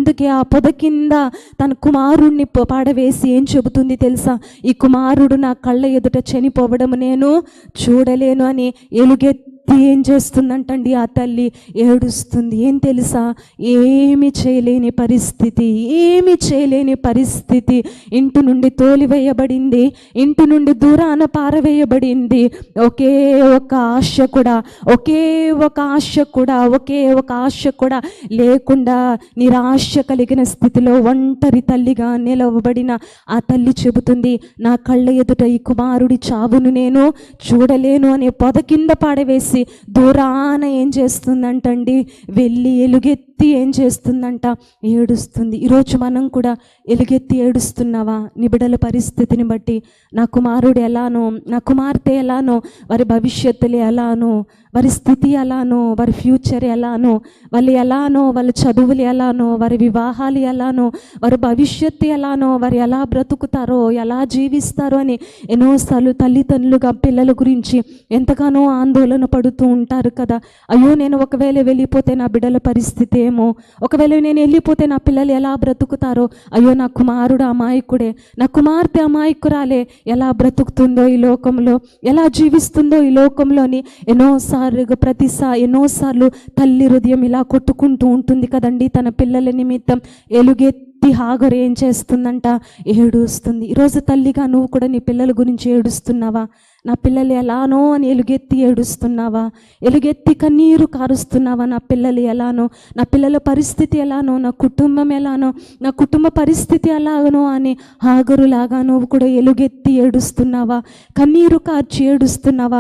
అందుకే ఆ పొద కింద తన కుమారుణ్ణి పాడవేసి ఏం చెబుతుంది తెలుసా? ఈ కుమారుడు నా కళ్ళ ఎదుట చనిపోవడం నేను చూడలేను అని ఎలుగెత్తి ఏం చేస్తుందంటండి ఆ తల్లి? ఏడుస్తుంది. ఏం తెలుసా? ఏమి చేయలేని పరిస్థితి, ఏమి చేయలేని పరిస్థితి. ఇంటి నుండి తోలివేయబడింది, ఇంటి నుండి దూరాన పారవేయబడింది. ఒకే ఒక ఆశ కూడా, ఒకే ఒక ఆశ కూడా, ఒకే ఒక ఆశ కూడా లేకుండా నిరాశ కలిగిన స్థితిలో ఒంటరి తల్లిగా నిలవబడిన ఆ తల్లి చెబుతుంది, నా కళ్ళ ఎదుట ఈ కుమారుడి చావును నేను చూడలేను అనే పొద కింద పాడవేసి దూరాన ఏం చేస్తుందంటండి? వెళ్ళి ఎలుగెత్తి ఏం చేస్తుందంట? ఏడుస్తుంది. ఈరోజు మనం కూడా ఎలుగెత్తి ఏడుస్తున్నావా? నీ బిడ్డల పరిస్థితిని బట్టి, నా కుమారుడు ఎలానో, నా కుమార్తె ఎలానో, వారి భవిష్యత్తులు ఎలానో, వారి స్థితి ఎలానో, వారి ఫ్యూచర్ ఎలానో, వాళ్ళు ఎలానో, వాళ్ళ చదువులు ఎలానో, వారి వివాహాలు ఎలానో, వారి భవిష్యత్తు ఎలానో, వారు ఎలా బ్రతుకుతారో, ఎలా జీవిస్తారో అని ఎన్నోసార్లు తల్లిదండ్రులుగా పిల్లల గురించి ఎంతగానో ఆందోళన పడుతూ ఉంటారు కదా. అయ్యో, నేను ఒకవేళ వెళ్ళిపోతే నా బిడ్డల పరిస్థితి ఏమో, ఒకవేళ నేను వెళ్ళిపోతే నా పిల్లలు ఎలా బ్రతుకుతారో, అయ్యో నా కుమారుడు అమాయకుడే, నా కుమార్తె అమాయకురాలే, ఎలా బ్రతుకుతుందో ఈ లోకంలో, ఎలా జీవిస్తుందో ఈ లోకంలోని ఎన్నోసార్లు తల్లి హృదయం ఇలా కొట్టుకుంటూ ఉంటుంది కదండి. తన పిల్లల నిమిత్తం ఎలుగెత్తి హాగరు ఏం చేస్తుందంట? ఏడుస్తుంది. ఈరోజు తల్లిగా నువ్వు కూడా నీ పిల్లల గురించి ఏడుస్తున్నావా? నా పిల్లలు ఎలానో అని ఎలుగెత్తి ఏడుస్తున్నావా? ఎలుగెత్తి కన్నీరు కారుస్తున్నావా? నా పిల్లలు ఎలానో, నా పిల్లల పరిస్థితి ఎలానో, నా కుటుంబం ఎలానో, నా కుటుంబ పరిస్థితి ఎలాగనో అని హాగరులాగా నువ్వు కూడా ఎలుగెత్తి ఏడుస్తున్నావా? కన్నీరు కార్చి ఏడుస్తున్నావా?